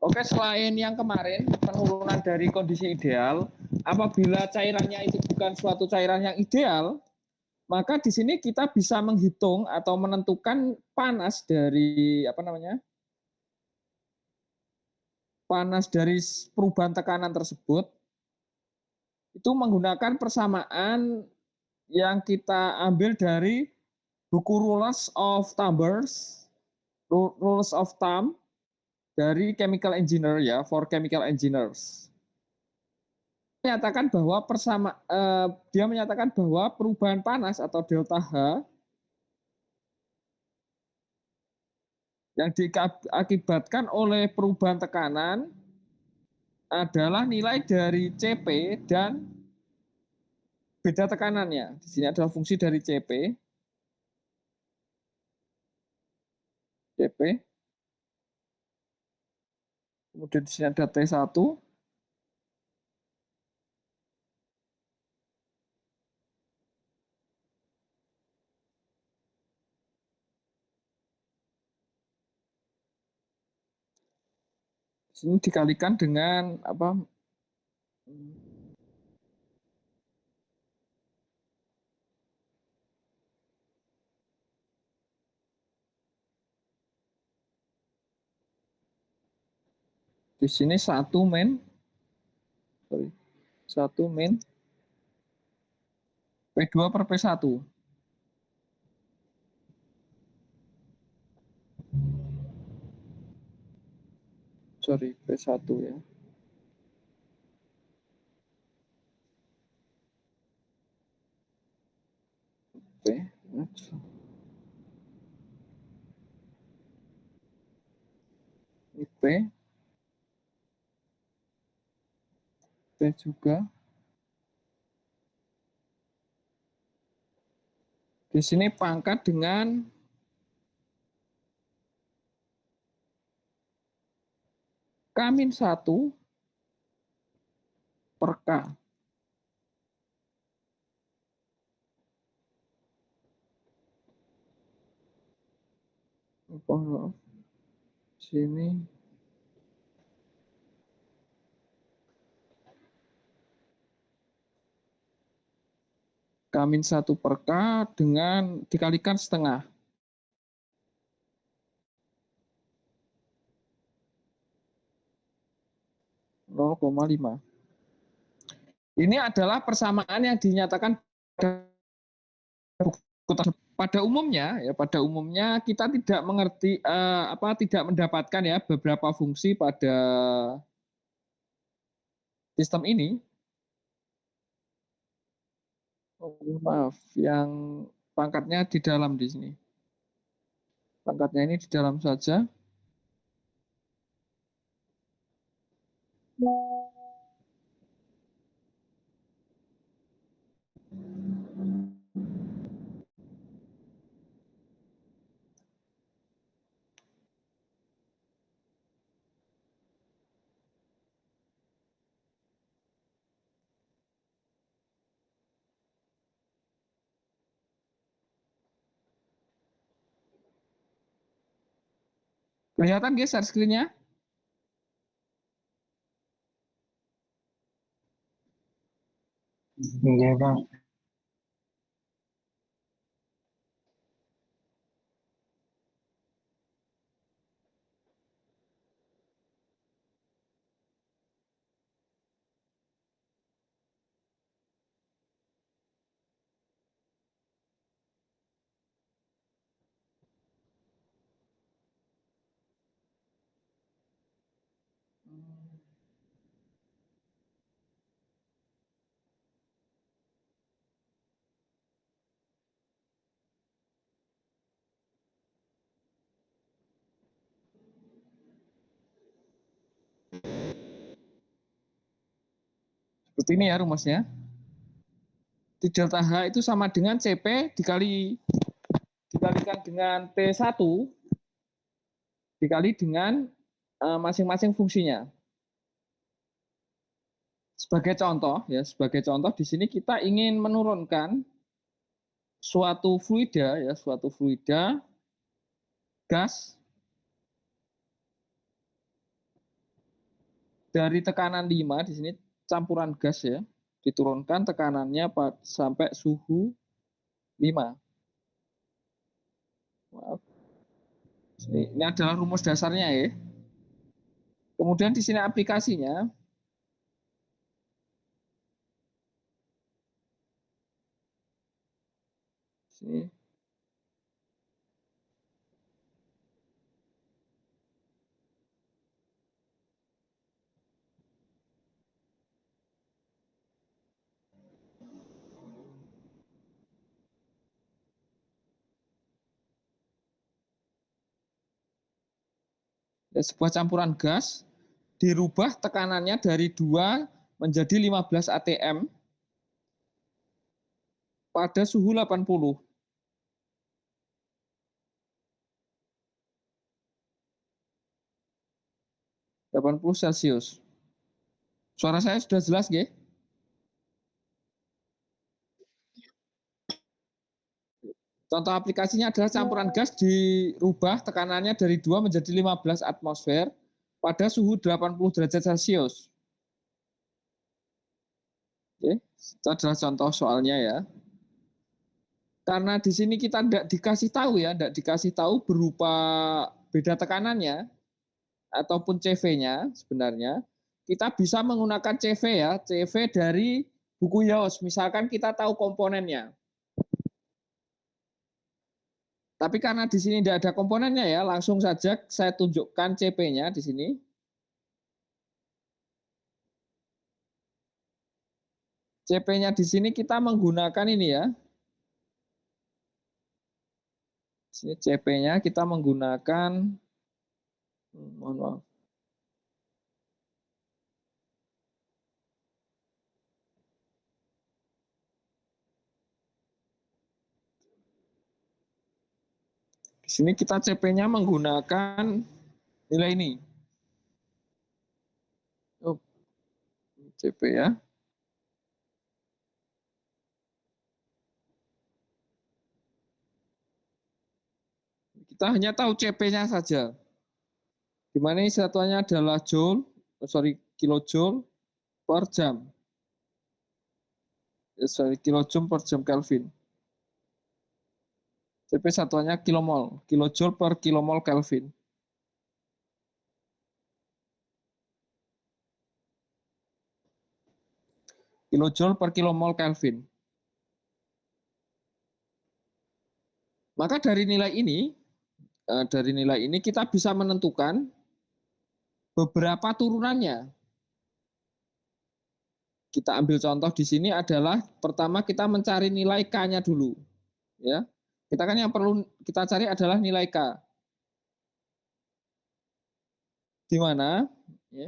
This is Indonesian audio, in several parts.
Oke, selain yang kemarin penurunan dari kondisi ideal, apabila cairannya itu bukan suatu cairan yang ideal, maka di sini kita bisa menghitung atau menentukan panas dari panas dari perubahan tekanan tersebut itu menggunakan persamaan yang kita ambil dari buku Rules of Thumb dari Chemical Engineer ya, for Chemical Engineers. Dia menyatakan bahwa perubahan panas atau delta H yang diakibatkan oleh perubahan tekanan adalah nilai dari CP dan beda tekanannya. Di sini adalah fungsi dari CP. Kemudian di sini ada T1. Di sini dikalikan dengan apa? Di sini 1 min P2 per P1. Sorry, P1 ya. P. Ini P juga. Di sini pangkat dengan K-1 per K. Sini K-1 per K dengan dikalikan setengah. 0,5. Ini adalah persamaan yang dinyatakan pada umumnya kita tidak mengerti tidak mendapatkan ya beberapa fungsi pada sistem ini. Oh, maaf, yang pangkatnya di dalam di sini. Pangkatnya ini di dalam saja. Kelihatan guys share screen-nya? Iya, Bang. Seperti ini ya rumusnya. Di delta H itu sama dengan CP dikalikan dengan T1 dikali dengan masing-masing fungsinya. Sebagai contoh di sini kita ingin menurunkan suatu fluida gas dari tekanan 5 di sini campuran gas ya, diturunkan tekanannya sampai suhu 5. Maaf. Ini adalah rumus dasarnya ya. Kemudian di sini aplikasinya. Sini. Ya, sebuah campuran gas dirubah tekanannya dari 2 menjadi 15 atm pada suhu 80. Celcius. Suara saya sudah jelas, nggih? Contoh aplikasinya adalah campuran gas dirubah tekanannya dari 2 menjadi 15 atmosfer pada suhu 80 derajat Celcius. Oke, itu adalah contoh soalnya ya. Karena di sini kita tidak dikasih tahu ya, tidak dikasih tahu berupa beda tekanannya ataupun CV-nya sebenarnya, kita bisa menggunakan CV ya, CV dari buku YAOS. Misalkan kita tahu komponennya. Tapi karena di sini tidak ada komponennya ya, langsung saja saya tunjukkan CP-nya di sini. CP-nya di sini kita menggunakan ini ya. Sini CP-nya kita menggunakan, mohon maaf. Di sini kita CP-nya menggunakan nilai ini. Oh, CP ya. Kita hanya tahu CP-nya saja. Di mana ini satuannya adalah kilojoule per jam. Kilojoule per jam Kelvin. CP satuannya kilomol, kilojoule per kilomol Kelvin. Kilojoule per kilomol Kelvin. Maka dari nilai ini kita bisa menentukan beberapa turunannya. Kita ambil contoh di sini adalah pertama kita mencari nilai K-nya dulu, ya. Kita kan yang perlu kita cari adalah nilai K. Di mana? Ya.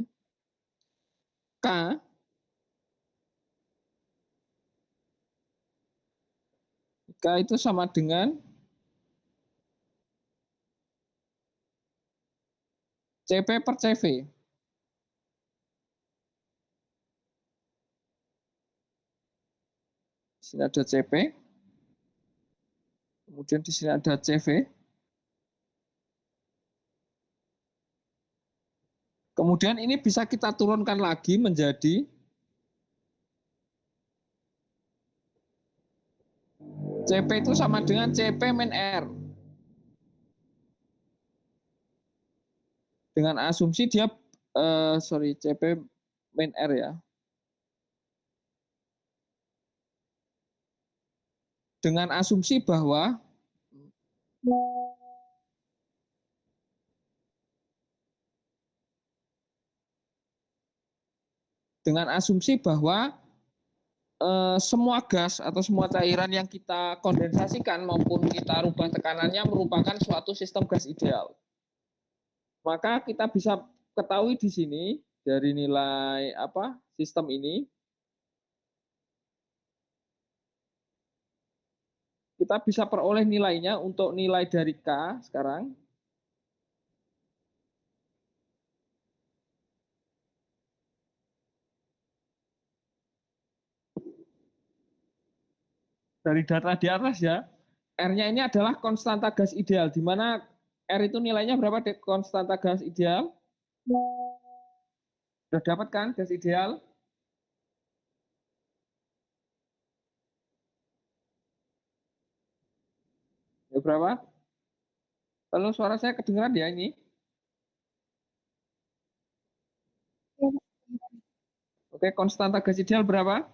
K itu sama dengan CP per CV. Di sini ada CP. Kemudian di sini ada CV. Kemudian ini bisa kita turunkan lagi menjadi CP itu sama dengan CP min R. Dengan asumsi dia CP min R ya. Dengan asumsi bahwa semua gas atau semua cairan yang kita kondensasikan maupun kita rubah tekanannya merupakan suatu sistem gas ideal. Maka kita bisa ketahui di sini dari nilai sistem ini, kita bisa peroleh nilainya untuk nilai dari K sekarang. Dari data di atas ya, R-nya ini adalah konstanta gas ideal, di mana R itu nilainya berapa konstanta gas ideal? Sudah dapat kan gas ideal? Ya berapa? Kalau suara saya kedengeran ya ini? Oke, konstanta gas ideal berapa?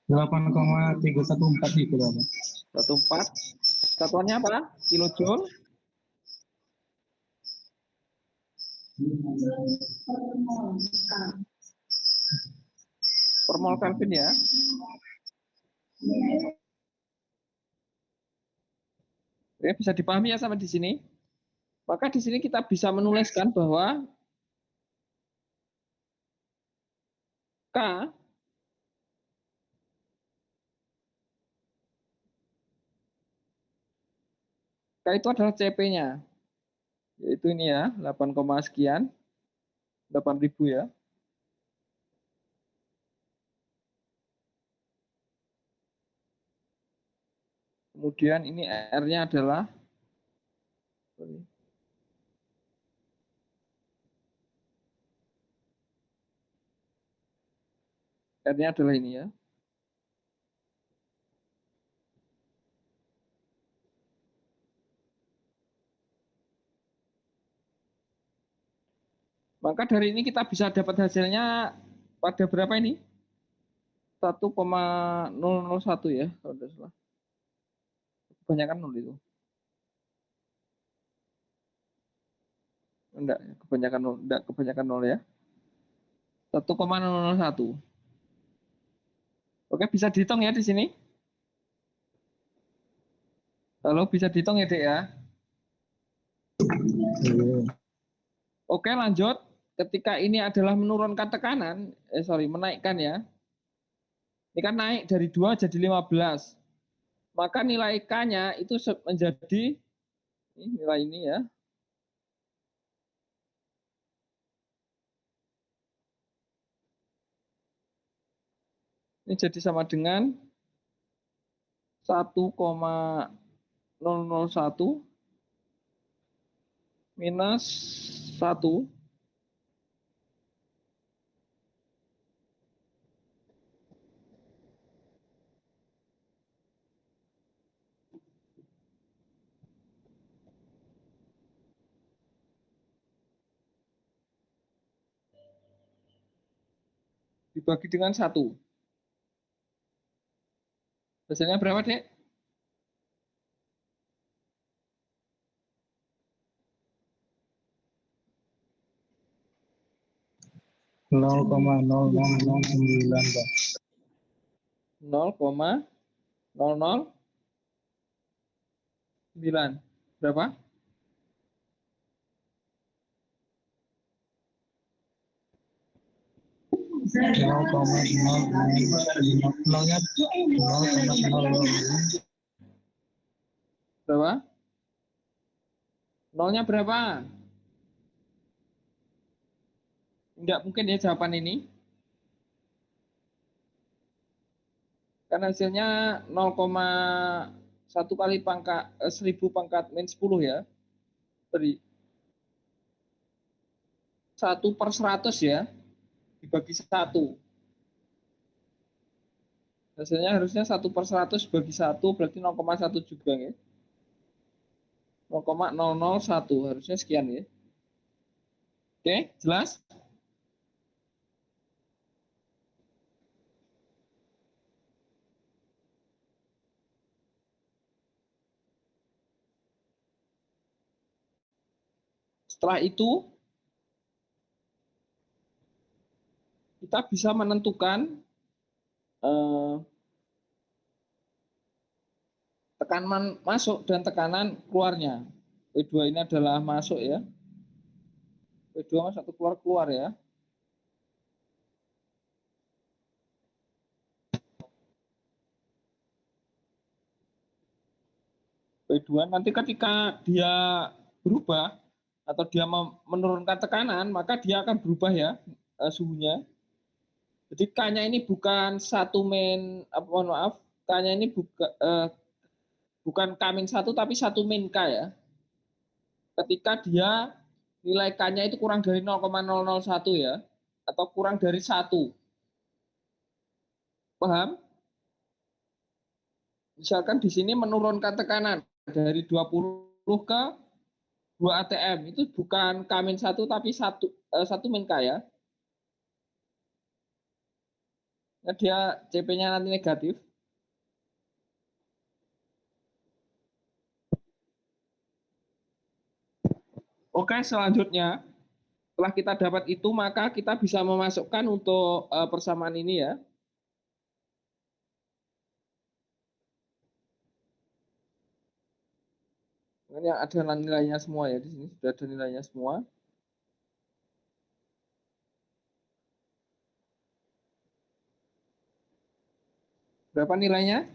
8,314 itu Bapak. 14. Satuannya apa? Kilojoule? Per mol Kelvin ya. Oke, bisa dipahami ya sampai di sini. Maka di sini kita bisa menuliskan bahwa K itu adalah CP-nya. Yaitu ini ya, 8, sekian. 8.000 ya. Kemudian ini R-nya adalah R-nya adalah ini ya. Maka dari ini kita bisa dapat hasilnya pada berapa ini? 1,001 ya, kalau tidak salah. Kebanyakan 0 itu. Enggak, kebanyakan 0 ya. 1,001. Oke, bisa dihitung ya di sini. Halo, bisa dihitung ya, Dek ya. Oke, lanjut. Ketika ini adalah menurunkan tekanan, menaikkan ya. Ini kan naik dari 2 jadi 15. Maka nilai K-nya itu menjadi nilai ini ya. Ini jadi sama dengan 1,001 minus 1 dibagi dengan 1. Hasilnya berapa, Dek? 0,0009 Pak. 0,009. Berapa? 0,009. Berapa? Nolnya berapa? Enggak mungkin ya jawaban ini. Karena hasilnya 0,1 kali pangkat 1000 pangkat min 10 ya. Dari 1/100 ya. Dibagi 1. Hasilnya harusnya 1/100 bagi 1 berarti 0,1 juga ya. 0,001 harusnya sekian ya. Oke, jelas? Setelah itu kita bisa menentukan tekanan masuk dan tekanan keluarnya. P2 ini adalah masuk ya. P2 satu keluar ya. P2 nanti ketika dia berubah atau dia menurunkan tekanan, maka dia akan berubah ya suhunya. Jadi K-nya ini bukan satu min, mohon maaf, K-nya ini bukan K min 1 tapi 1 min K ya. K ketika dia nilai K-nya itu kurang dari 0,001 ya, atau kurang dari 1. Paham? Misalkan di sini menurunkan tekanan dari 20 ke 2 ATM, itu bukan K-1 tapi 1 min K ya. Nah, dia CP-nya nanti negatif. Oke, selanjutnya setelah kita dapat itu, maka kita bisa memasukkan untuk persamaan ini ya. Ini ada nilainya semua ya, di sini sudah ada nilainya semua. Berapa nilainya?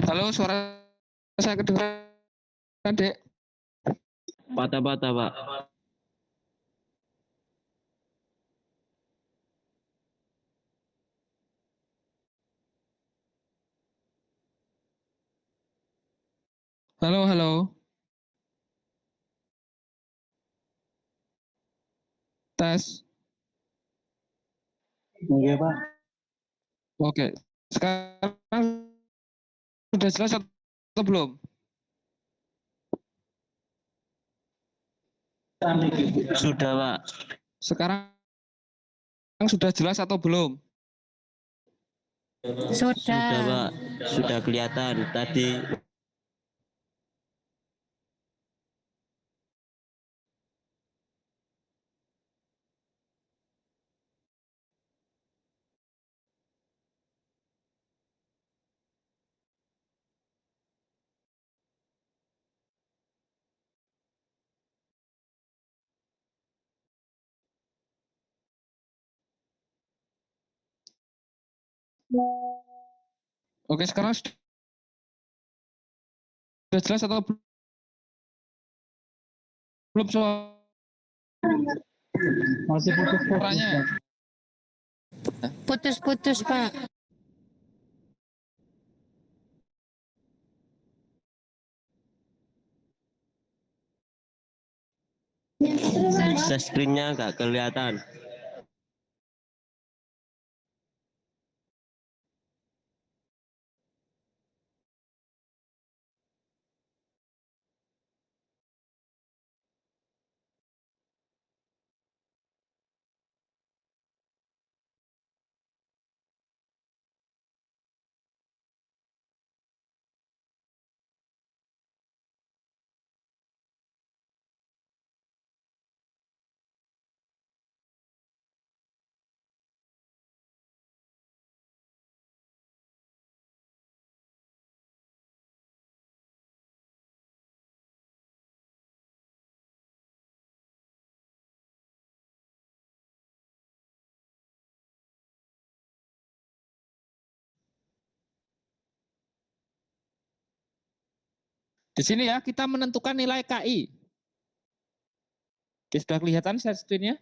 Halo, suara saya kedengaran, Dek? Patah-patah, Pak. Halo, halo. Tes. Oke, Pak. Oke. Sekarang sudah jelas atau belum? Sudah, Pak. Sekarang sudah jelas atau belum? Sudah, Pak. Sudah kelihatan tadi. Oke, sekarang sudah jelas atau belum Masih putus-putus, suaranya? Pak. Putus-putus, Pak. Screen-nya nggak kelihatan. Di sini ya, kita menentukan nilai KI. Oke, sudah kelihatan share screen-nya?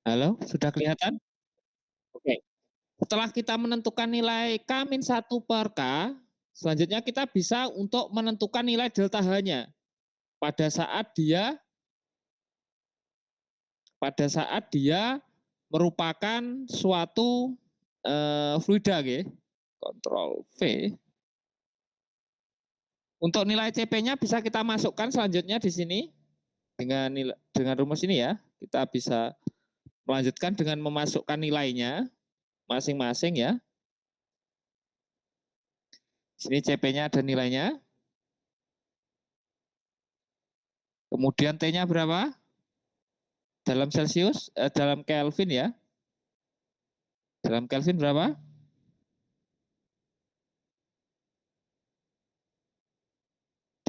Halo, sudah kelihatan? Oke. Setelah kita menentukan nilai K-1 per K, selanjutnya kita bisa untuk menentukan nilai delta H-nya pada saat dia merupakan suatu fluida, gitu. Ctrl V. Untuk nilai CP-nya bisa kita masukkan selanjutnya di sini dengan rumus ini ya. Kita bisa melanjutkan dengan memasukkan nilainya masing-masing ya. Sini CP-nya ada nilainya. Kemudian T-nya berapa? Dalam Celsius, dalam Kelvin ya. Dalam Kelvin berapa?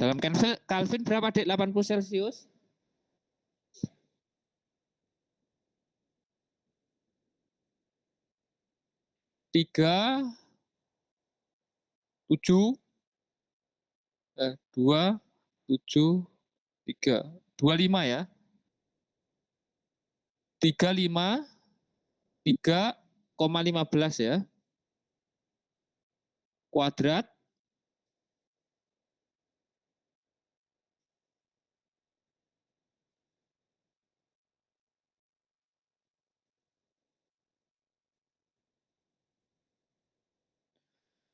Dalam Kelvin berapa, Dek? 80 Celcius? Tiga, 7, 2, 7, 3, 25 ya. 35, 3,15 ya. Kuadrat.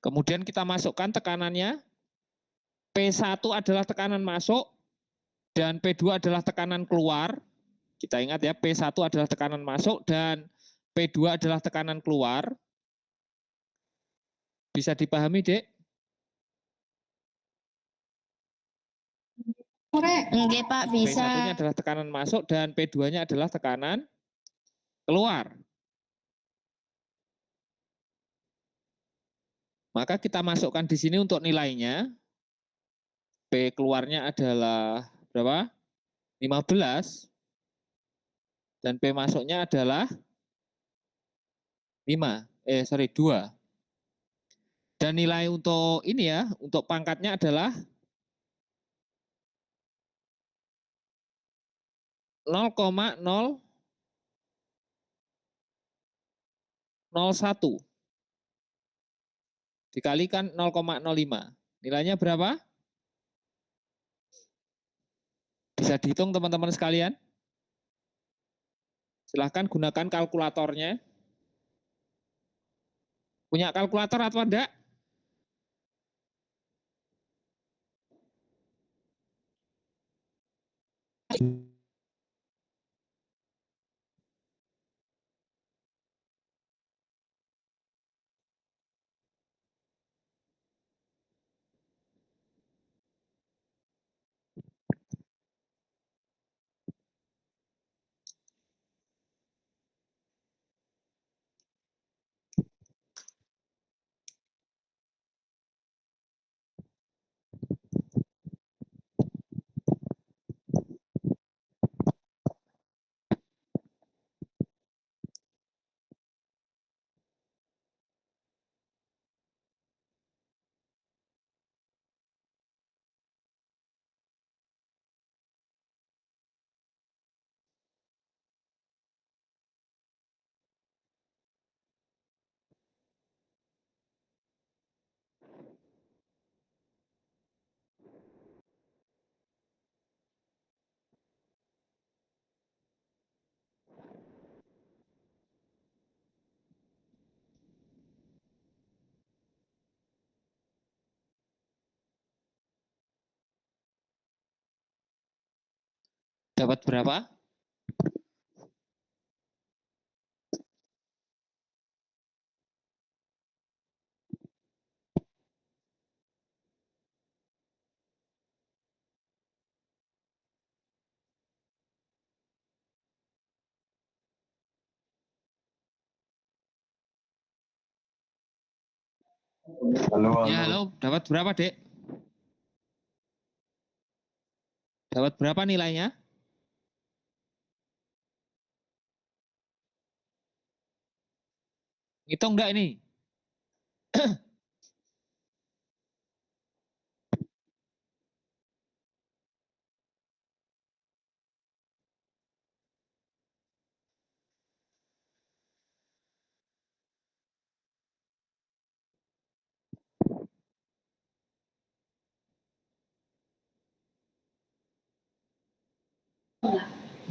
Kemudian kita masukkan tekanannya. P1 adalah tekanan masuk dan P2 adalah tekanan keluar. Kita ingat ya, P1 adalah tekanan masuk dan P2 adalah tekanan keluar. Bisa dipahami, Dek? Enggak, Pak, bisa. P1-nya adalah tekanan masuk dan P2-nya adalah tekanan keluar. Maka kita masukkan di sini untuk nilainya. P keluarnya adalah berapa? 15. Dan P masuknya adalah 2. Dan nilai untuk ini ya, untuk pangkatnya adalah 0,001 dikalikan 0,05. Nilainya berapa? Bisa dihitung teman-teman sekalian? Silahkan gunakan kalkulatornya. Punya kalkulator atau enggak? Dapat berapa? Halo. Ya, halo. Dapat berapa, Dek? Dapat berapa nilainya? Ngitung enggak ini?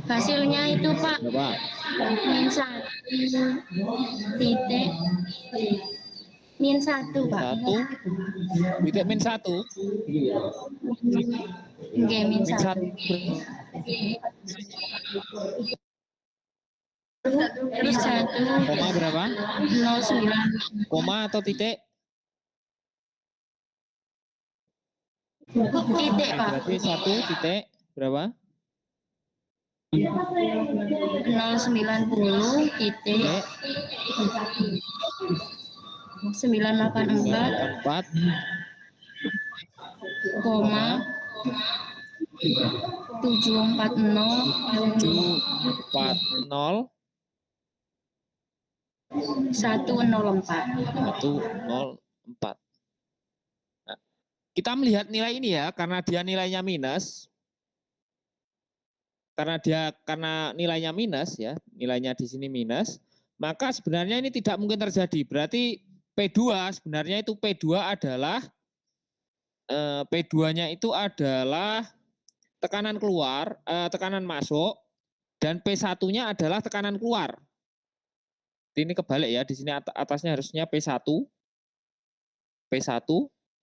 Hasilnya itu, Pak, Berapa? -1, Pak. 1,-1. Enggak, Min -1. 1. Terus 1, Koma berapa? 0,9. Koma atau titik? Titik, Pak. Berarti 1 titik berapa? 0,90 titik Titik 984 4 koma 740 740 104. 104. Nah, kita melihat nilai ini ya, karena dia nilainya minus. Karena nilainya minus ya, nilainya di sini minus, maka sebenarnya ini tidak mungkin terjadi. Berarti P2 sebenarnya itu P2 adalah P2-nya itu adalah tekanan keluar, tekanan masuk, dan P1-nya adalah tekanan keluar. Ini kebalik ya, di sini atasnya harusnya P1, P1,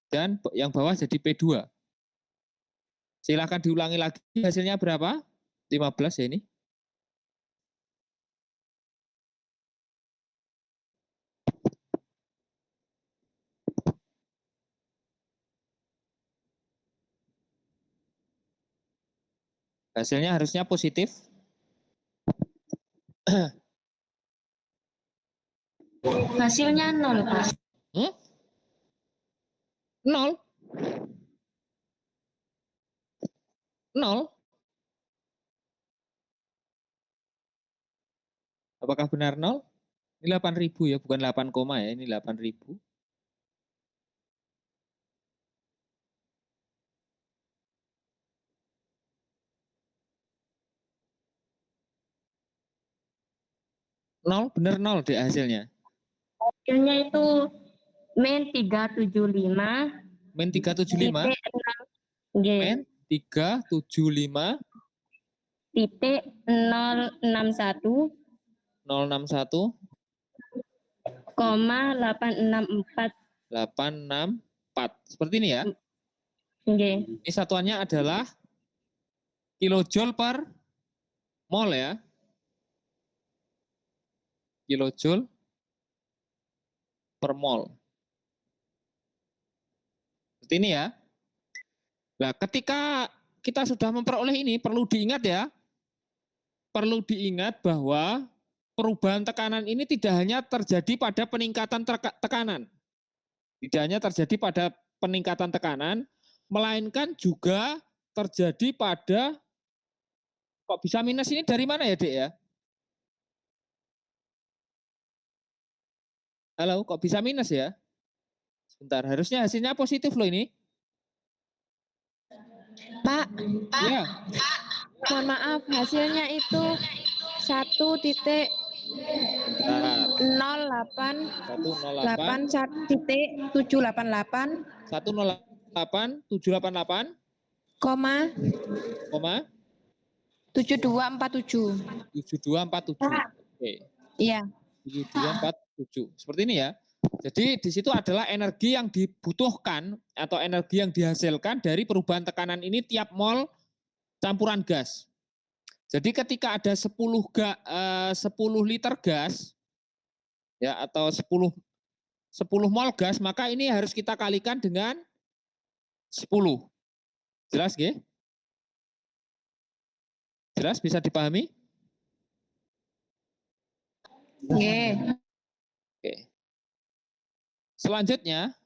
dan yang bawah jadi P2. Silahkan diulangi lagi, hasilnya berapa? 15 ya ini. Hasilnya harusnya positif. Hasilnya 0, Pak. 0. 0. Apakah benar 0? Ini 8.000 ya, bukan 8, ya, ini 8.000. Nol, benar 0 deh hasilnya. Hasilnya itu min 375. Min 375. Min 375. Titik 061. 061. 864. 864. Seperti ini ya. Nggih. Ini satuannya adalah kilojoule per mol ya. Kilojoule per mol. Seperti ini ya. Nah, ketika kita sudah memperoleh ini, perlu diingat ya. Perlu diingat bahwa perubahan tekanan ini tidak hanya terjadi pada peningkatan tekanan. Tidak hanya terjadi pada peningkatan tekanan, melainkan juga terjadi pada, kok bisa minus ini dari mana ya, Dek ya? Halo, kok bisa minus ya? Sebentar, harusnya hasilnya positif loh ini. Pak, Ya, mohon maaf, hasilnya itu 1.008 108 788 108 788 koma koma 7247. 7247. Oke. Iya. 7247. Seperti ini ya. Jadi di situ adalah energi yang dibutuhkan atau energi yang dihasilkan dari perubahan tekanan ini tiap mol campuran gas. Jadi ketika ada 10 liter gas ya atau 10 mol gas, maka ini harus kita kalikan dengan 10. Jelas nggih? Jelas, bisa dipahami? Nggih. Oke. Selanjutnya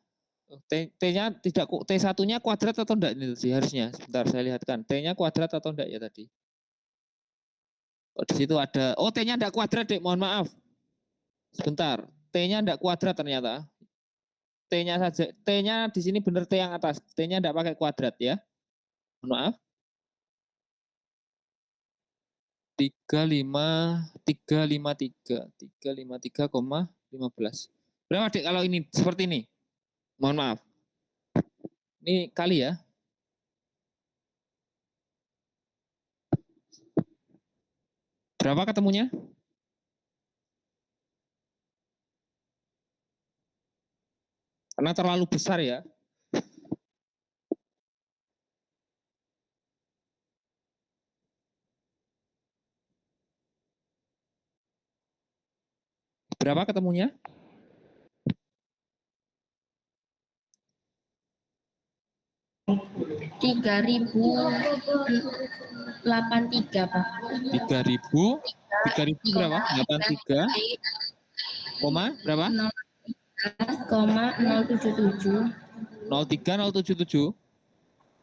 T-nya tidak, T1-nya kuadrat atau enggak ini sih harusnya. Sebentar saya lihatkan. T-nya kuadrat atau enggak ya tadi? Oh, di situ ada, oh T-nya enggak kuadrat, Dek, mohon maaf. Sebentar. T-nya enggak kuadrat ternyata. T-nya saja. T-nya di sini benar T yang atas. T-nya enggak pakai kuadrat ya. Mohon maaf. 353,15. Berapa, Dek, kalau ini seperti ini? Mohon maaf. Ini kali ya. Berapa ketemunya? Karena terlalu besar ya. Berapa ketemunya? Tiga Pak. 3.000 berapa? 83 koma berapa? 0,077. 03077.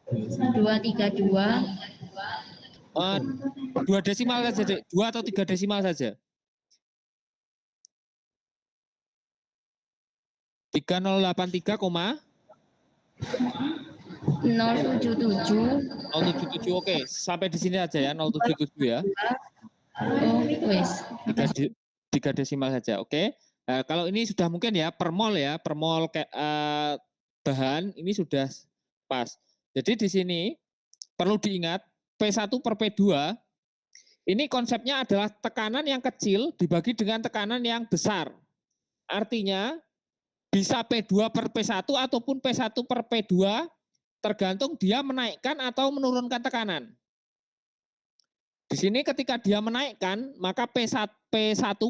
232. 2 desimal saja, Dek. 2 atau 3 desimal saja. 3083, 077. 077. Oke, sampai di sini aja ya, 077 ya. Oh, wes. 3 desimal saja. Oke. Nah, kalau ini sudah mungkin ya per mol ya, per mol bahan ini sudah pas. Jadi di sini perlu diingat P1 per P2 ini konsepnya adalah tekanan yang kecil dibagi dengan tekanan yang besar. Artinya bisa P2 per P1 ataupun P1 per P2 tergantung dia menaikkan atau menurunkan tekanan. Di sini ketika dia menaikkan, maka P1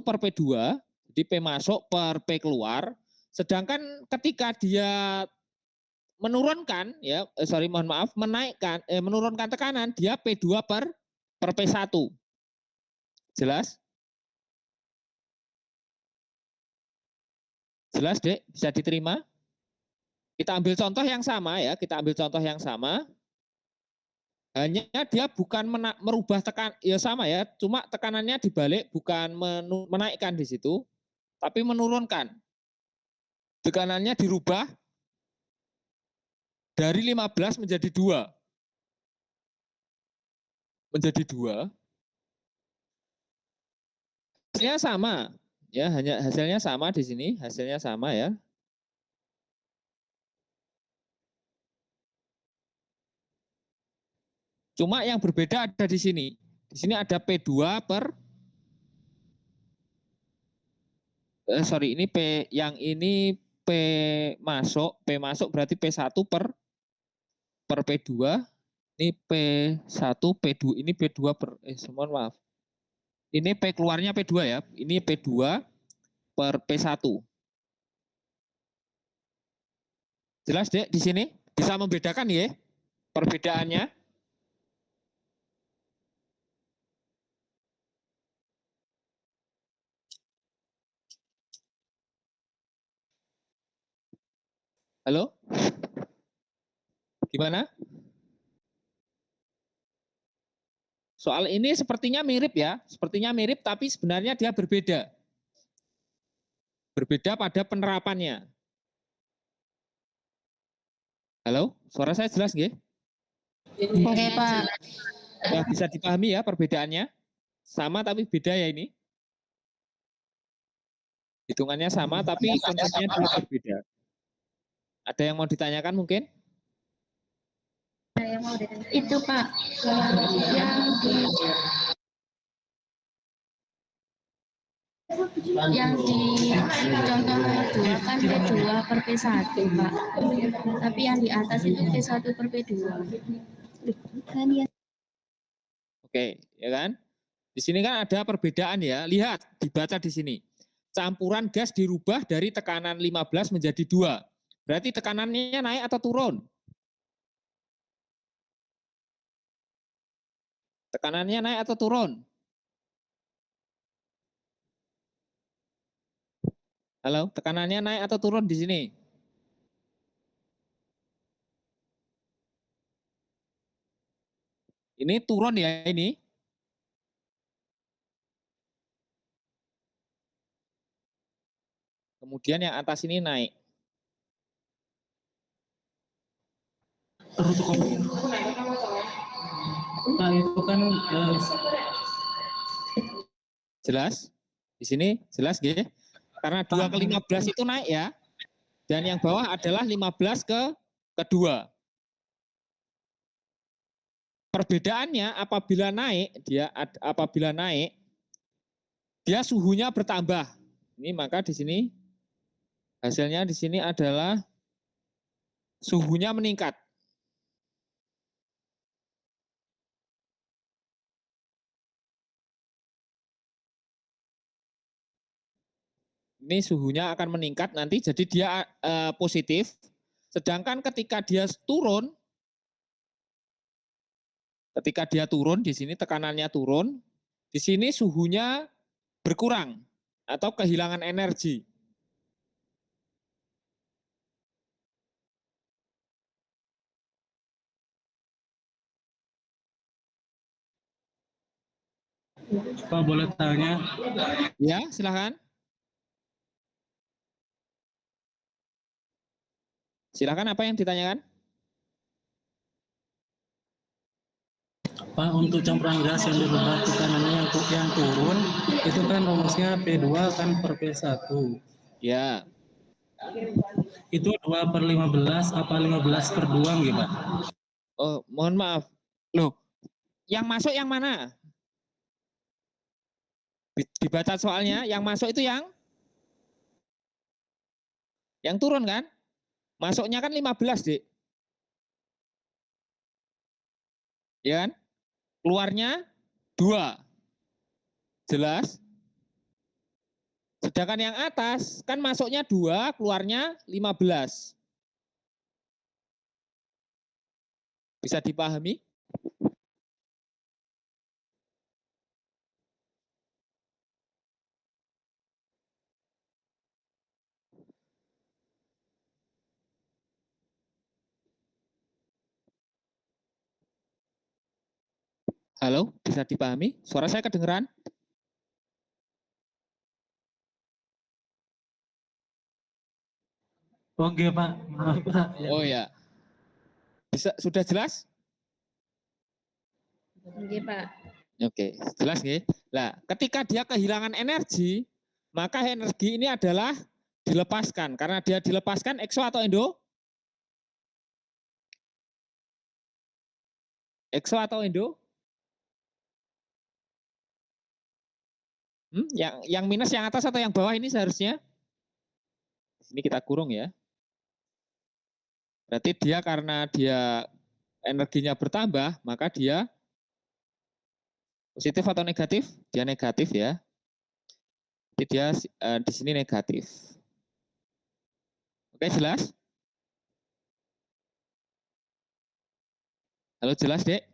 per P2, jadi P masuk per P keluar. Sedangkan ketika dia menurunkan, ya, menurunkan tekanan, dia P2 per P1. Jelas? Jelas, Dek? Bisa diterima? Kita ambil contoh yang sama ya, Hanya dia bukan merubah ya sama ya, cuma tekanannya dibalik, bukan menaikkan di situ, tapi menurunkan. Tekanannya dirubah dari 15 menjadi 2. Menjadi 2. Hasilnya sama, ya, hanya hasilnya sama di sini, hasilnya sama ya. Cuma yang berbeda ada di sini. Di sini ada P2 per ini P, yang ini P masuk berarti P1 per P2. Ini P1, P2, ini P2 per mohon maaf. Ini P keluarnya P2 ya. Ini P2 per P1. Jelas, Dek, di sini bisa membedakan ya perbedaannya. Halo? Gimana? Soal ini sepertinya mirip ya, tapi sebenarnya dia berbeda. Berbeda pada penerapannya. Halo, suara saya jelas nggih? Oke, Pak. Nah, bisa dipahami ya perbedaannya? Sama tapi beda ya ini. Hitungannya sama tapi konsepnya berbeda. Ada yang mau ditanyakan mungkin? Itu Pak, yang di contoh kedua kan P2 per P1 Pak. Tapi yang di atas itu P1 per P2. Oke, ya kan? Di sini kan ada perbedaan ya. Lihat, dibaca di sini. Campuran gas dirubah dari tekanan 15 menjadi 2. Berarti tekanannya naik atau turun? Tekanannya naik atau turun? Halo, tekanannya naik atau turun di sini? Ini turun ya ini. Kemudian yang atas ini naik. Nah, itu kan Jelas? Di sini jelas gitu. Karena 2 ke 15 itu naik ya. Dan yang bawah adalah 15 ke 2. Perbedaannya apabila naik dia suhunya bertambah. Ini maka di sini hasilnya di sini adalah suhunya meningkat. Ini suhunya akan meningkat nanti jadi dia positif. Sedangkan ketika dia turun di sini tekanannya turun, di sini suhunya berkurang atau kehilangan energi. Pak boleh tanya? Ya, silakan. Silakan, apa yang ditanyakan? Pak, untuk campuran gas yang dirubah tekanannya yang turun, itu kan rumusnya P2 kan per P1. Ya. Itu 2/15 apa 15 per 2 gitu, Pak? Oh, mohon maaf. Loh, yang masuk yang mana? Dibaca soalnya, yang masuk itu yang turun kan? Masuknya kan 15, Dik. Ya kan? Keluarnya 2. Jelas? Sedangkan yang atas kan masuknya 2, keluarnya 15. Bisa dipahami? Halo, bisa dipahami? Suara saya kedengeran? Oke, Pak. Maaf, Pak. Oh ya. Bisa, sudah jelas? Oke, Pak. Oke, jelas nggih. Nah, ketika dia kehilangan energi, maka energi ini adalah dilepaskan. Karena dia dilepaskan ekso atau endo? Ekso atau endo? Yang minus yang atas atau yang bawah ini seharusnya? Ini kita kurung ya. Berarti dia karena dia energinya bertambah, maka dia positif atau negatif? Dia negatif ya. Jadi dia di sini negatif. Oke, jelas? Halo, jelas, Dek?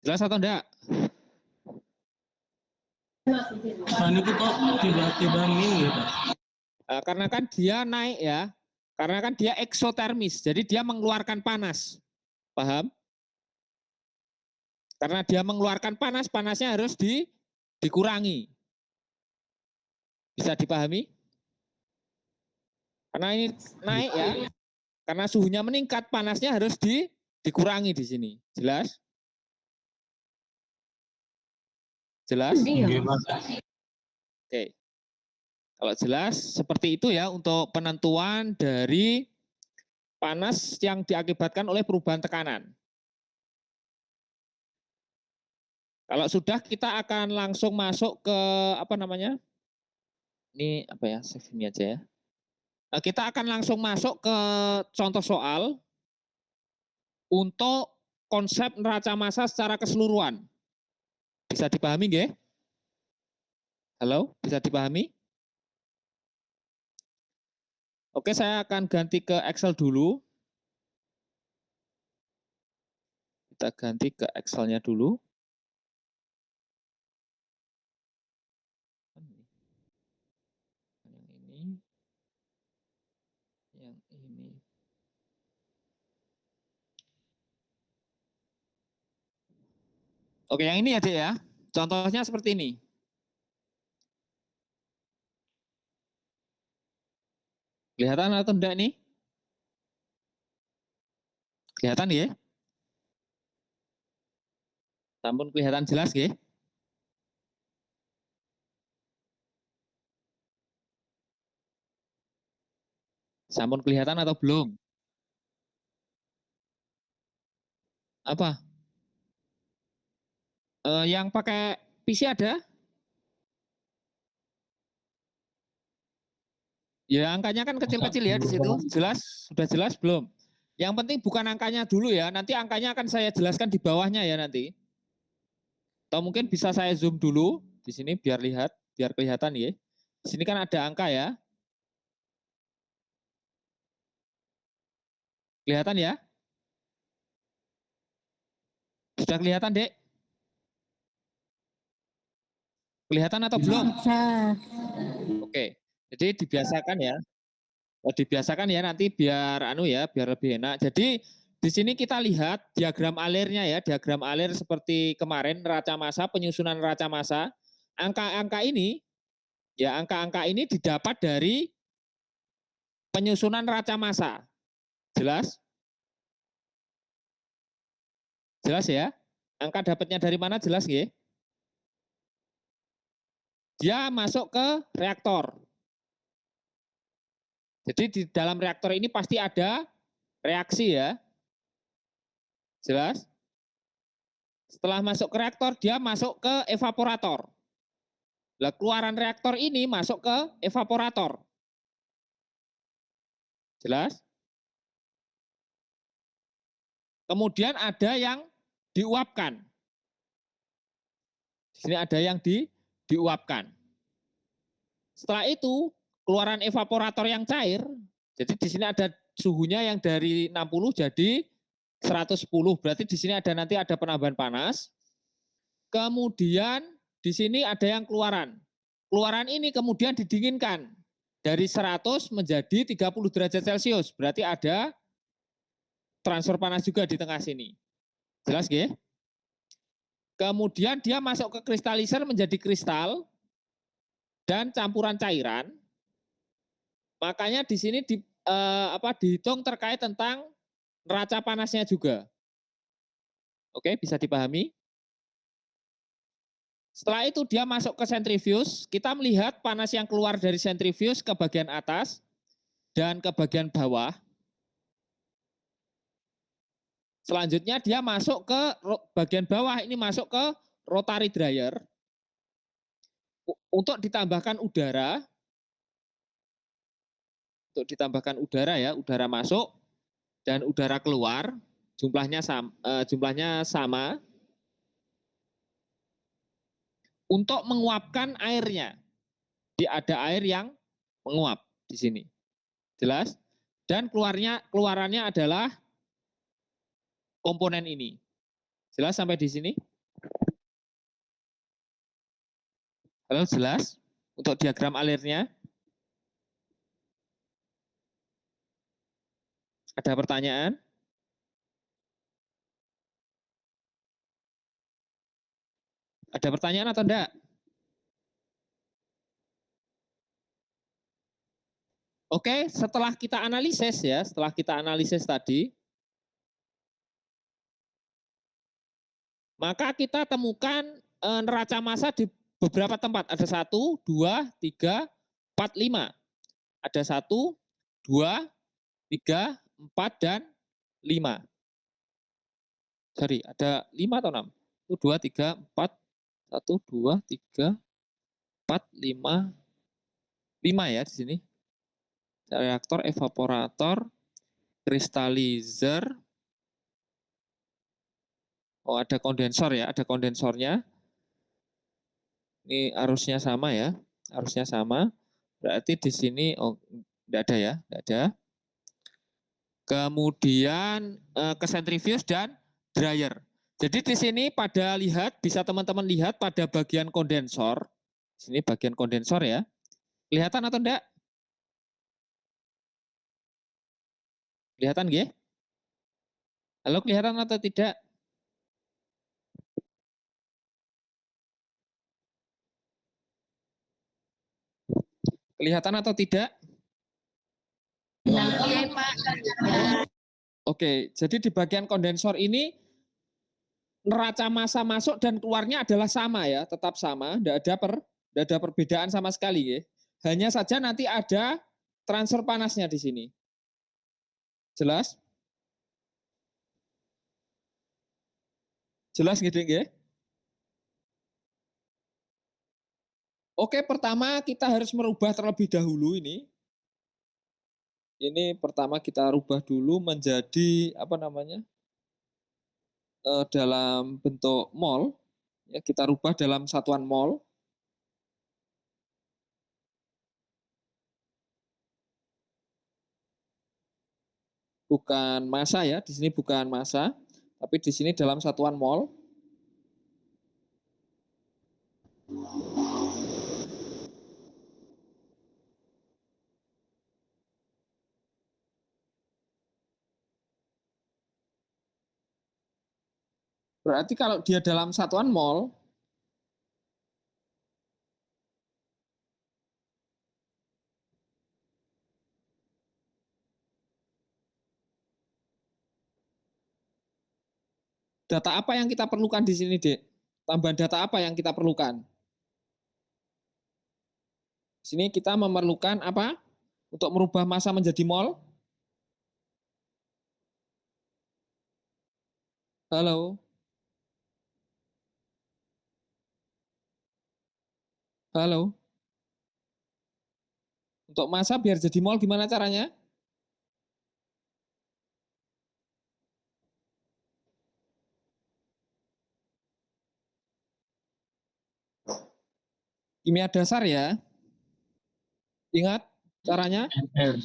Jelas atau enggak? Pak, ini kok tiba-tiba ini, Pak? Karena kan dia naik ya. Karena kan dia eksotermis, jadi dia mengeluarkan panas. Paham? Karena dia mengeluarkan panas, panasnya harus dikurangi. Bisa dipahami? Karena ini naik ya. Karena suhunya meningkat, panasnya harus dikurangi di sini. Jelas? Jelas? Iya. Oke. Kalau jelas seperti itu ya untuk penentuan dari panas yang diakibatkan oleh perubahan tekanan. Kalau sudah kita akan langsung masuk ke apa namanya? Ini apa ya? Save ini aja ya. Kita akan langsung masuk ke contoh soal untuk konsep neraca massa secara keseluruhan. Bisa dipahami nggih? Halo, bisa dipahami? Oke, saya akan ganti ke Excel dulu. Kita ganti ke Excel-nya dulu. Yang ini. Oke, yang ini ya, Dek ya. Contohnya seperti ini. Kelihatan atau enggak nih? Kelihatan ya? Sampun kelihatan jelas ya? Sampun kelihatan atau belum? Apa? Yang pakai PC ada? Ya angkanya kan kecil-kecil ya di situ. Jelas? Sudah jelas belum? Yang penting bukan angkanya dulu ya. Nanti angkanya akan saya jelaskan di bawahnya ya nanti. Atau mungkin bisa saya zoom dulu di sini biar lihat, biar kelihatan ya. Di sini kan ada angka ya. Kelihatan ya? Sudah kelihatan, Dek? Kelihatan atau belum? Bisa. Oke. Jadi dibiasakan ya. Dibiasakan ya nanti biar biar lebih enak. Jadi di sini kita lihat diagram alirnya ya, diagram alir seperti kemarin neraca massa, penyusunan neraca massa. Angka-angka ini angka-angka ini didapat dari penyusunan neraca massa. Jelas? Jelas ya? Angka dapatnya dari mana jelas nggih? Dia masuk ke reaktor. Jadi di dalam reaktor ini pasti ada reaksi ya. Jelas? Setelah masuk ke reaktor, dia masuk ke evaporator. Nah, keluaran reaktor ini masuk ke evaporator. Jelas? Kemudian ada yang diuapkan. Di sini ada yang diuapkan. Setelah itu, keluaran evaporator yang cair, jadi di sini ada suhunya yang dari 60 jadi 110. Berarti di sini nanti ada penambahan panas. Kemudian di sini ada yang keluaran. Keluaran ini kemudian didinginkan dari 100 menjadi 30 derajat Celcius. Berarti ada transfer panas juga di tengah sini. Jelas nggih? Kemudian dia masuk ke kristalizer menjadi kristal dan campuran cairan. Makanya di sini dihitung terkait tentang neraca panasnya juga. Oke, bisa dipahami? Setelah itu dia masuk ke sentrifuge, kita melihat panas yang keluar dari sentrifuge ke bagian atas dan ke bagian bawah. Selanjutnya dia masuk ke bagian bawah, ini masuk ke rotary dryer. Untuk ditambahkan udara, ya, udara masuk dan udara keluar, jumlahnya sama. Untuk menguapkan airnya, ada air yang menguap di sini, jelas. Dan keluarannya adalah komponen ini, jelas sampai di sini. Halo, jelas untuk diagram alirnya. Ada pertanyaan? Ada pertanyaan atau enggak? Oke, setelah kita analisis tadi, maka kita temukan neraca massa di beberapa tempat. Ada 1, 2, 3, 4, 5. Ada 1, 2, 3, 4, dan 5. Sorry, ada 5 atau 6? 1, 2, 3, 4, 1, 2, 3, 4, 5. 5 ya di sini. Reaktor, evaporator, kristalizer. Oh, ada kondensor ya, ada kondensornya. Ini arusnya sama ya, arusnya sama. Berarti di sini enggak ada ya, enggak ada. Kemudian ke sentrifuge dan dryer. Jadi di sini bisa teman-teman lihat pada bagian kondensor. Sini bagian kondensor ya. Kelihatan atau enggak? Kelihatan nggih? Halo, kelihatan atau tidak? Kelihatan atau tidak? Oke, Pak. Oke, jadi di bagian kondensor ini neraca massa masuk dan keluarnya adalah sama ya, tetap sama, tidak ada perbedaan sama sekali ya. Hanya saja nanti ada transfer panasnya di sini. Jelas? Jelas gitu ya? Oke, pertama kita harus merubah terlebih dahulu ini. Ini pertama kita rubah dulu menjadi dalam bentuk mol. Ya, kita rubah dalam satuan mol. Bukan massa ya, di sini bukan massa, tapi di sini dalam satuan mol. Berarti kalau dia dalam satuan mol, data apa yang kita perlukan di sini, Dek? Tambahan data apa yang kita perlukan? Di sini kita memerlukan apa? Untuk merubah massa menjadi mol? Halo? Halo? Untuk massa biar jadi mol gimana caranya? Kimia dasar ya. Ingat caranya? MR.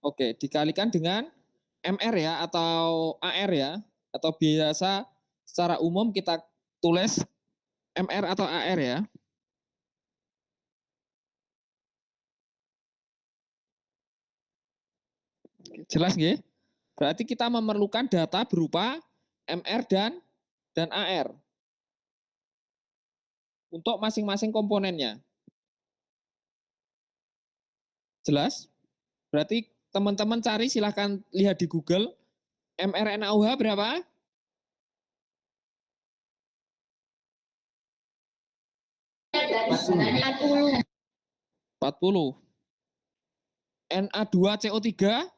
Oke, dikalikan dengan MR ya atau AR ya. Atau biasa secara umum kita tulis MR atau AR ya. Jelas nggih? Berarti kita memerlukan data berupa MR dan AR untuk masing-masing komponennya. Jelas? Berarti teman-teman cari silahkan lihat di Google mRNAOH berapa? 40. 40. Na2CO3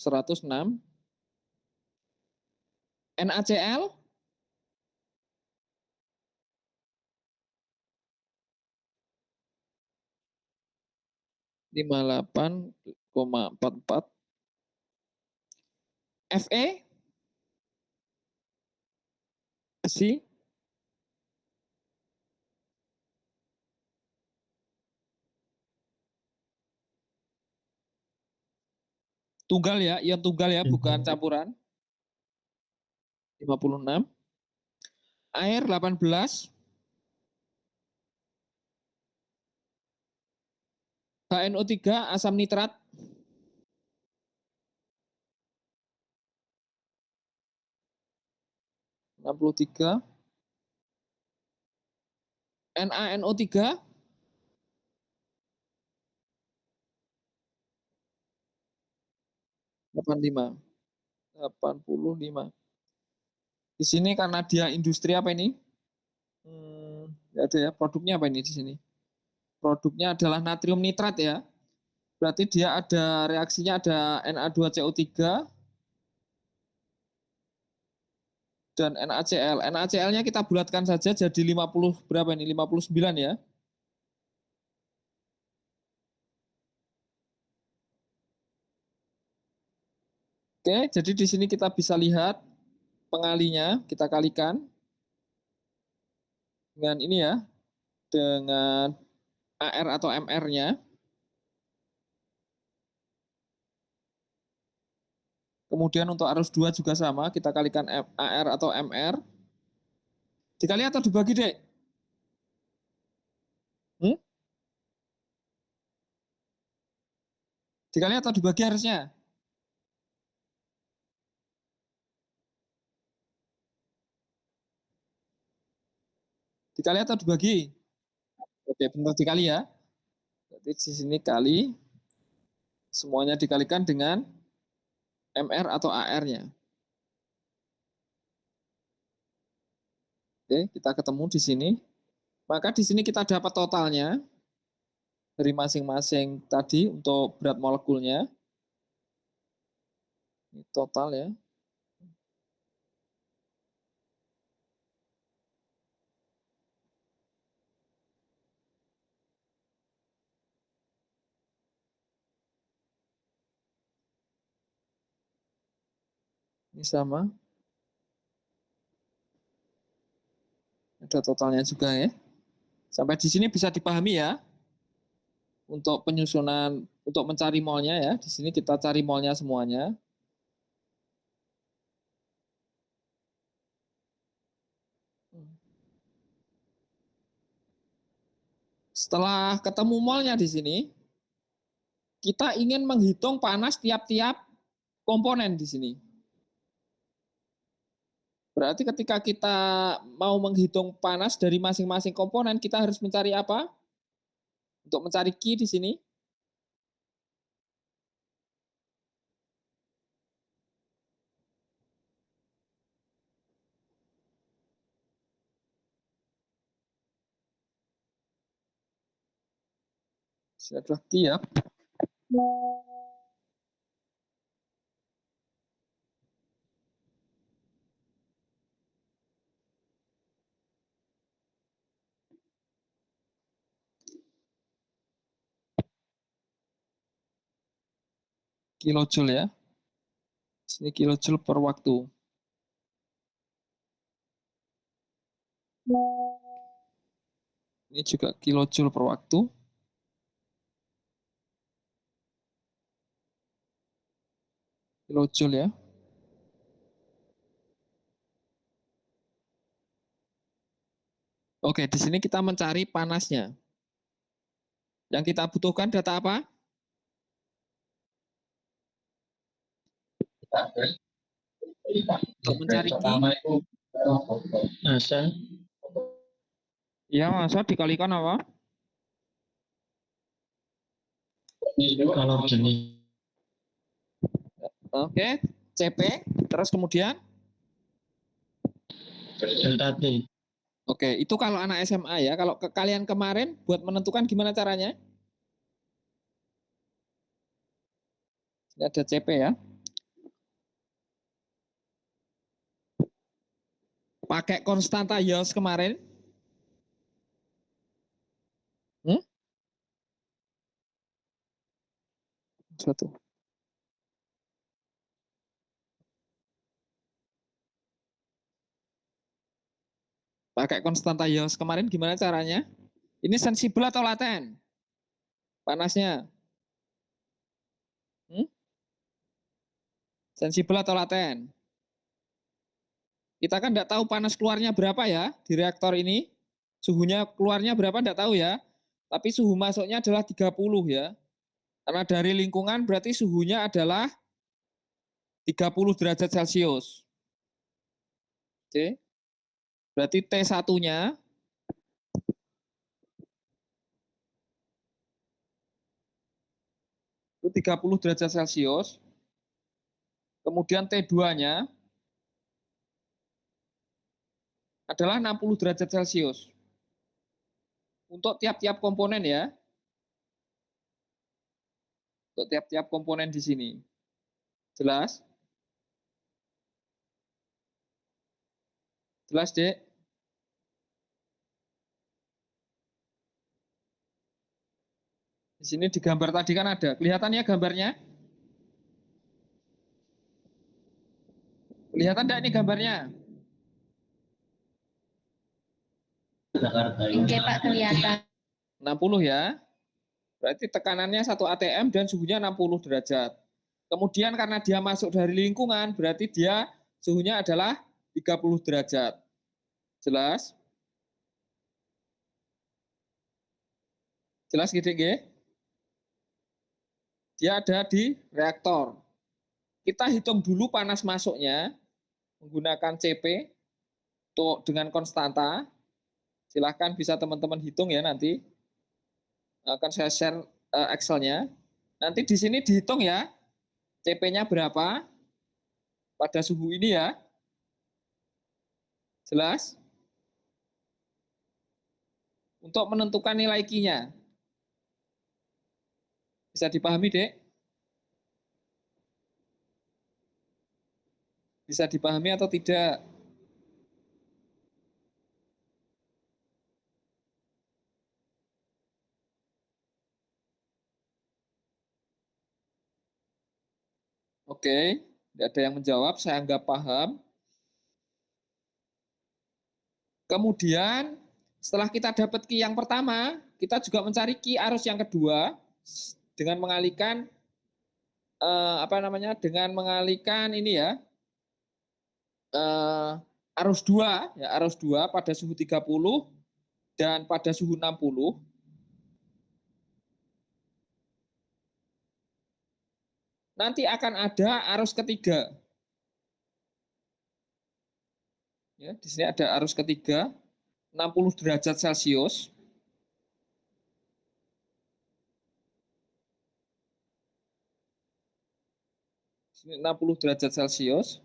106. NaCl 58,44. Fe besi 'tunggal ya, ion tunggal ya, bukan campuran. 56. Air 18. HNO3 asam nitrat 63. NaNO3 85. 85. Di sini karena dia industri apa ini? Nggak ada ya. Produknya apa ini di sini? Produknya adalah natrium nitrat ya. Berarti dia ada reaksinya ada Na2CO3 dan NaCl. NaCl-nya kita bulatkan saja jadi 50 berapa ini? 59 ya. Oke, jadi di sini kita bisa lihat pengalinya, kita kalikan dengan ini ya, dengan AR atau MR-nya. Kemudian untuk arus 2 juga sama, kita kalikan AR atau MR. Dikali atau dibagi, Dek? Hmm? Dikali atau dibagi harusnya? Dikali atau dibagi? Oke, benar dikali ya. Berarti di sini kali, semuanya dikalikan dengan MR atau AR-nya. Oke, kita ketemu di sini. Maka di sini kita dapat totalnya dari masing-masing tadi untuk berat molekulnya. Ini total ya. Ini sama. Ada totalnya juga ya. Sampai di sini bisa dipahami ya. Untuk penyusunan, untuk mencari molnya ya. Di sini kita cari molnya semuanya. Setelah ketemu molnya di sini, kita ingin menghitung panas tiap-tiap komponen di sini. Berarti ketika kita mau menghitung panas dari masing-masing komponen, kita harus mencari apa? Untuk mencari Q di sini. Ini adalah Q ya. Kilojoule ya. Sini kilojoule per waktu. Ini juga kilojoule per waktu. Kilojoule ya. Oke, di sini kita mencari panasnya. Yang kita butuhkan data apa? Untuk mencari Q. Masa Ya, masa dikalikan apa? kalau jenis Oke, CP. Terus kemudian? delta T. Oke, itu kalau anak SMA ya. Kalau kalian kemarin buat menentukan gimana caranya? Ini ada CP ya. Pakai konstanta Yost kemarin. Satu. Pakai konstanta Yost kemarin gimana caranya? Ini sensibel atau laten? Panasnya. Sensibel atau laten? Kita kan tidak tahu panas keluarnya berapa ya di reaktor ini. Suhunya keluarnya berapa tidak tahu ya. Tapi suhu masuknya adalah 30 ya. Karena dari lingkungan berarti suhunya adalah 30 derajat Celcius. Oke. Berarti T1-nya itu 30 derajat Celcius. Kemudian T2-nya adalah 60 derajat Celcius. Untuk tiap-tiap komponen ya. Untuk tiap-tiap komponen di sini. Jelas? Jelas, Dek? Di sini di gambar tadi kan ada. Kelihatannya gambarnya? Kelihatan enggak ini gambarnya? Oke Pak, kelihatan. 60 ya. Berarti tekanannya 1 atm dan suhunya 60 derajat. Kemudian karena dia masuk dari lingkungan, berarti dia suhunya adalah 30 derajat. Jelas? Jelas gitu, nggih? Dia ada di reaktor. Kita hitung dulu panas masuknya menggunakan CP untuk dengan konstanta. Silahkan bisa teman-teman hitung ya nanti. Akan saya share Excel-nya. Nanti di sini dihitung ya. CP-nya berapa pada suhu ini ya. Jelas? Untuk menentukan nilai Q-nya. Bisa dipahami, Dek? Bisa dipahami atau tidak? Oke, tidak ada yang menjawab, saya anggap paham. Kemudian setelah kita dapat Q yang pertama, kita juga mencari Q arus yang kedua dengan mengalihkan dengan mengalihkan ini ya arus 2 ya, arus 2 pada suhu 30 dan pada suhu 60. nanti akan ada arus ketiga. Ya, di sini ada arus ketiga 60 derajat Celcius. Di sini 60 derajat Celcius.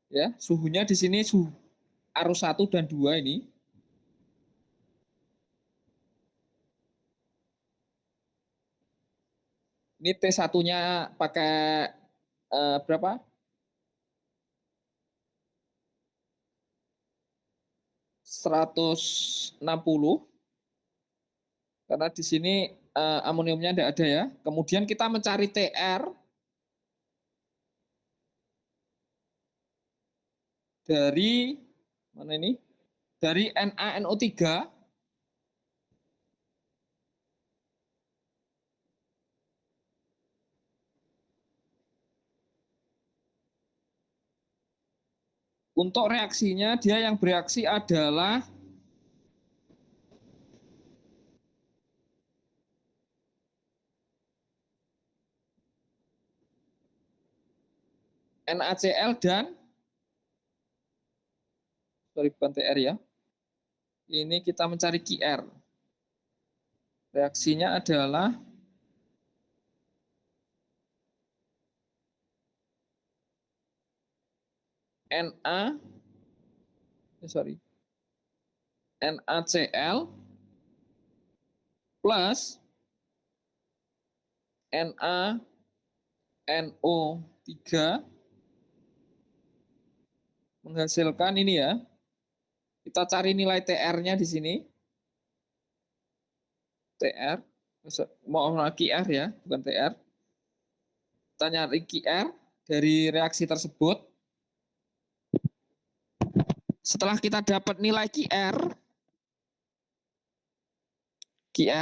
Ya, suhunya di sini suhu arus 1 dan 2 ini. Ini T1-nya pakai berapa? 160. Karena di sini amoniumnya tidak ada ya. Kemudian kita mencari TR dari mana ini? Dari NaNO3 untuk reaksinya dia yang bereaksi adalah NaCl dan sorry bukan TR ya. Ini kita mencari Qr. Reaksinya adalah NaCl plus NaNO3 menghasilkan ini ya. Kita cari nilai TR-nya di sini. TR, mau QR ya, bukan TR. Kita nyari QR dari reaksi tersebut. Setelah kita dapat nilai QR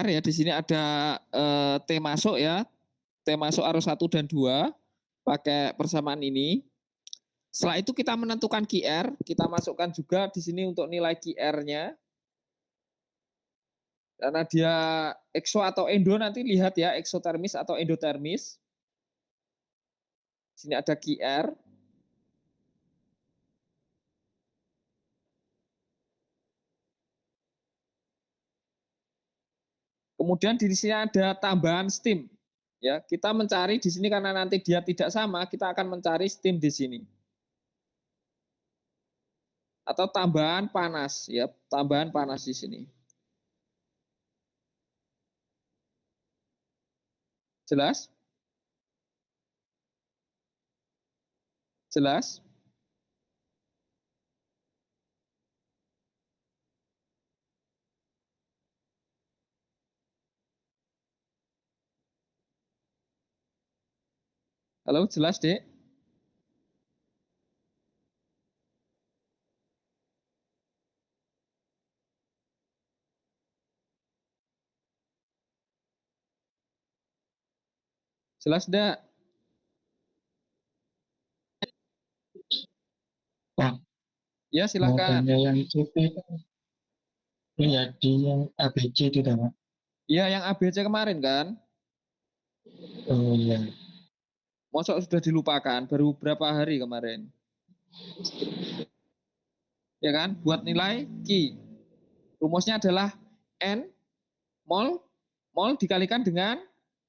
ya di sini ada T masuk ya. T masuk arus 1 dan 2 pakai persamaan ini. Setelah itu kita menentukan QR, kita masukkan juga di sini untuk nilai QR-nya. Karena dia exo atau endo nanti lihat ya, eksotermis atau endotermis. Di sini ada QR. Kemudian di sini ada tambahan steam. Ya, kita mencari di sini karena nanti dia tidak sama, kita akan mencari steam di sini. Atau tambahan panas ya, tambahan panas di sini. Jelas? Jelas? Halo, jelas, Dek? Jelas, Dek? Pak, Ya, silakan. modelnya yang CP ini ya di yang ABC itu dah, Pak. Ya, yang ABC kemarin kan. Oh iya. Mosok sudah dilupakan, baru berapa hari kemarin. Ya kan, buat nilai Q. Rumusnya adalah N mol dikalikan dengan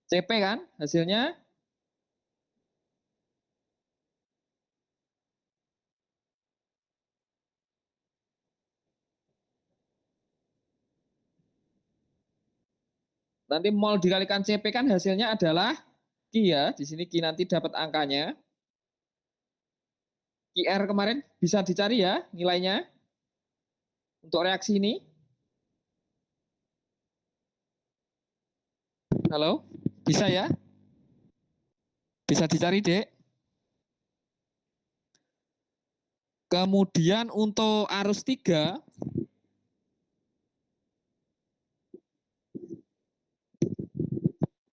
CP kan, hasilnya nanti mol dikalikan CP kan hasilnya adalah Q ya. Di sini Q nanti dapat angkanya. QR kemarin bisa dicari ya nilainya untuk reaksi ini. Halo, bisa ya? Bisa dicari, Dek. Kemudian untuk arus 3,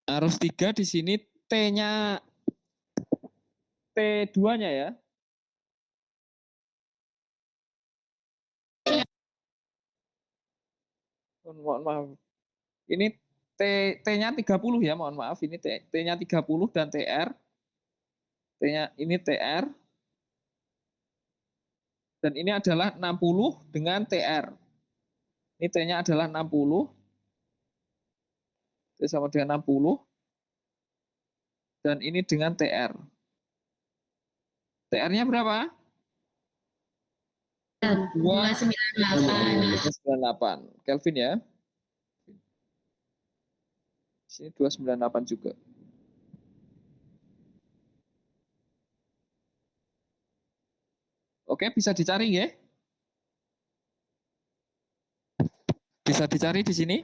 arus 3 di sini T-nya T2-nya ya. Mohon maaf. Ini T-nya 30 ya, mohon maaf. Ini T-nya 30 dan TR. T-nya ini TR. Dan ini adalah 60 dengan TR. Ini T-nya adalah 60. T sama dengan 60. Dan ini dengan TR. TR-nya berapa? 298. Kelvin ya. Sini 298 juga. Oke, bisa dicari ya. Bisa dicari di sini.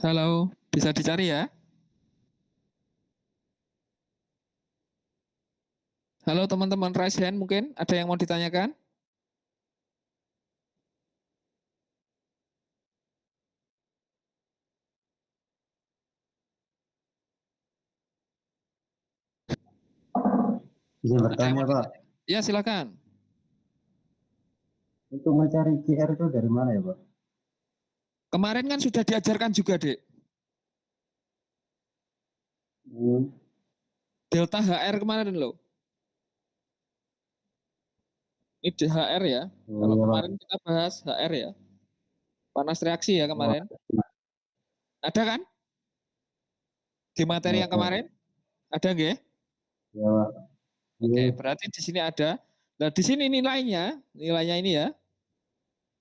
Halo, bisa dicari ya. Halo teman-teman, raise hand mungkin ada yang mau ditanyakan? Bisa bertanya Pak, Ya silakan. untuk mencari QR itu dari mana ya Pak? Kemarin kan sudah diajarkan juga, Dek. Delta HR kemarin loh. Ini HR ya. Kalau iya, kemarin kita bahas HR ya. Panas reaksi ya kemarin. Ada kan? Di materi yang kemarin? Ada nggak? Ya Pak. Oke, berarti di sini ada. Nah, di sini nilainya ini ya.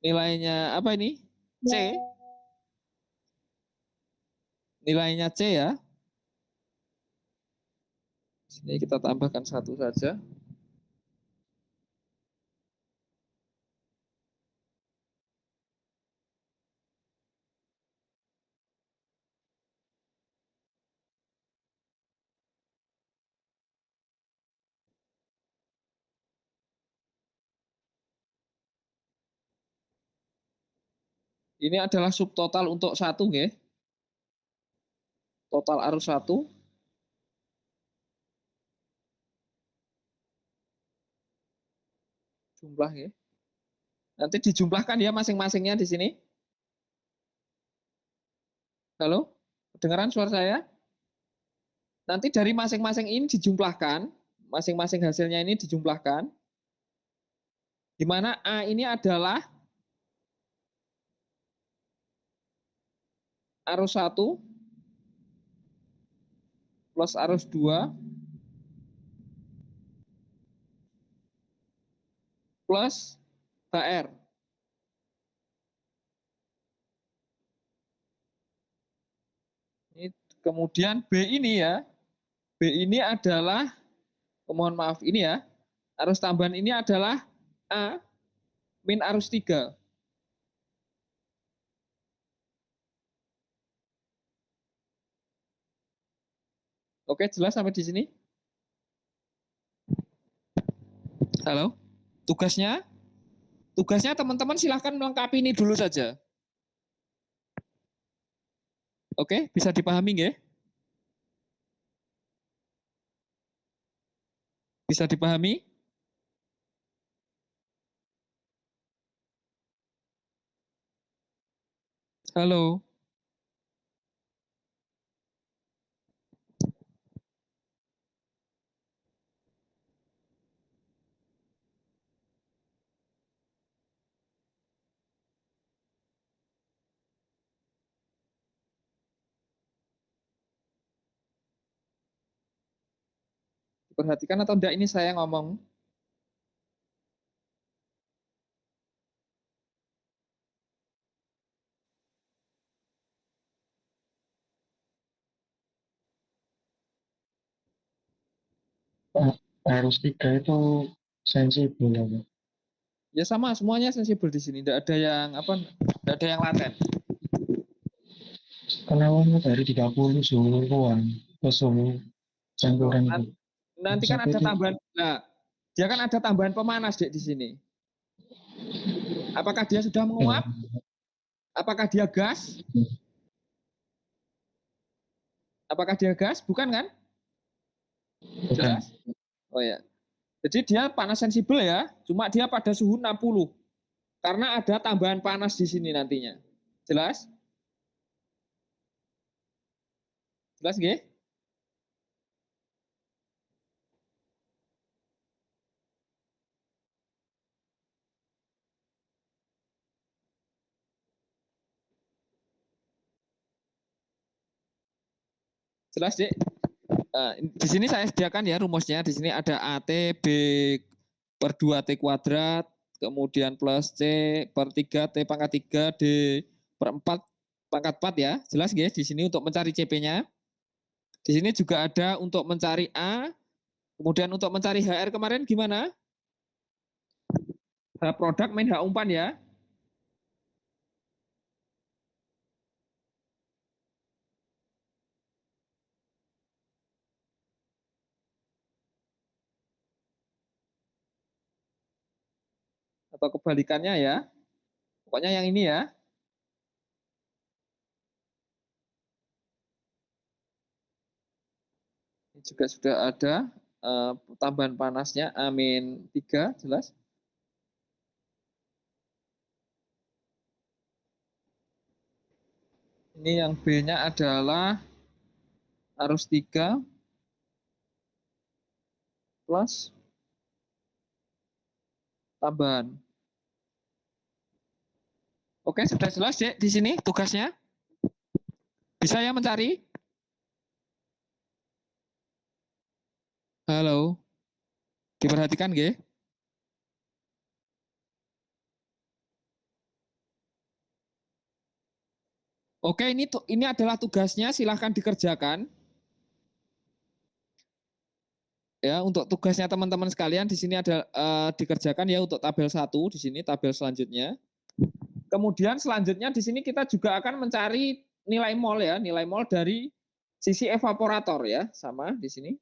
Nilainya apa ini? C. Nilainya C ya. Sini kita tambahkan satu saja. Ini adalah subtotal untuk satu nggih. Total arus 1. Jumlah ya. Nanti dijumlahkan ya masing-masingnya di sini. Halo? Kedengaran suara saya? Nanti dari masing-masing ini dijumlahkan, masing-masing hasilnya ini dijumlahkan. Di mana A ini adalah arus 1 plus arus 2 plus HR. Ini kemudian B ini ya. B ini adalah, mohon maaf ini ya, arus tambahan ini adalah A min arus 3. Oke, jelas sampai di sini? Halo? Tugasnya teman-teman silahkan melengkapi ini dulu saja. Oke, bisa dipahami nggih? Bisa dipahami? Halo? Perhatikan atau enggak ini saya ngomong? Arus 3 itu sensibel ya Pak. Ya sama, semuanya sensibel di sini. Enggak ada yang enggak ada yang laten. Kenawannya dari 30 suhuan ke suhu campuran itu. Nanti kan ada tambahan. Nah, dia kan ada tambahan pemanas Dek di sini. Apakah dia sudah menguap? Apakah dia gas? Apakah dia gas? Bukan kan? Jelas? Oh ya. Jadi dia panas sensibel ya, cuma dia pada suhu 60. Karena ada tambahan panas di sini nantinya. Jelas? Jelas nggih? Jelas, Dek? Di sini saya sediakan ya rumusnya. Di sini ada AT B per 2T kuadrat, kemudian plus C per 3T pangkat 3 D per 4 pangkat 4 ya. Jelas nggih? Di sini untuk mencari CP-nya. Di sini juga ada untuk mencari A, kemudian untuk mencari HR kemarin gimana? H produk main H umpan ya. Atau kebalikannya ya. Pokoknya yang ini ya. Ini juga sudah ada tambahan panasnya -3, jelas. Ini yang B-nya adalah arus 3 plus tambahan. Oke, sudah jelas, Dek, di sini tugasnya. Bisa ya mencari? Halo. Diperhatikan, nggih? Oke, ini adalah tugasnya, silahkan dikerjakan. Ya, untuk tugasnya teman-teman sekalian di sini ada dikerjakan ya untuk tabel 1 di sini tabel selanjutnya. Kemudian selanjutnya di sini kita juga akan mencari nilai mol ya, nilai mol dari sisi evaporator ya, sama di sini.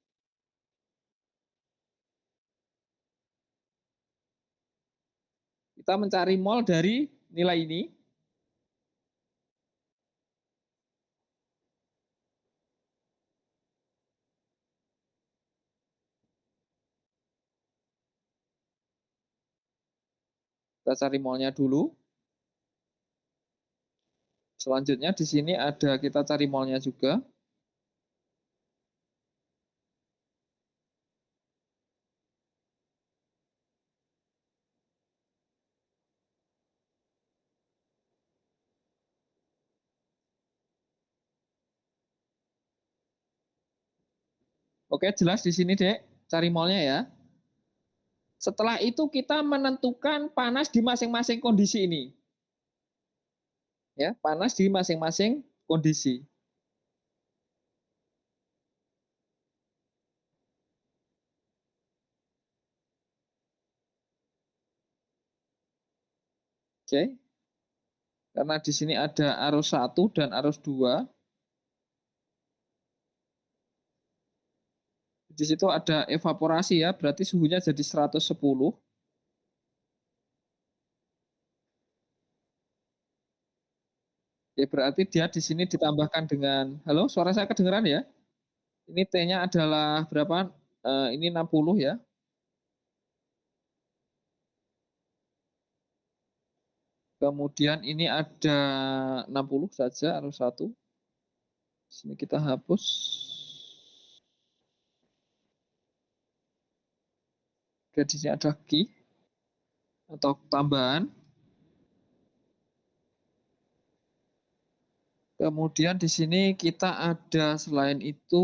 Kita mencari mol dari nilai ini. Kita cari molnya dulu. Selanjutnya di sini ada kita cari molnya juga. Oke, jelas di sini, Dek. Cari molnya ya. Setelah itu kita menentukan panas di masing-masing kondisi ini. Ya, panas di masing-masing kondisi. Oke. Karena di sini ada arus 1 dan arus 2. Di situ ada evaporasi ya, berarti suhunya jadi 110. Oke, berarti dia di sini ditambahkan dengan, halo, suara saya kedengeran ya? Ini T-nya adalah berapa? Ini 60 ya. Kemudian ini ada 60 saja arus 1. Sini kita hapus. Oke, di sini ada key atau tambahan. Kemudian di sini kita ada selain itu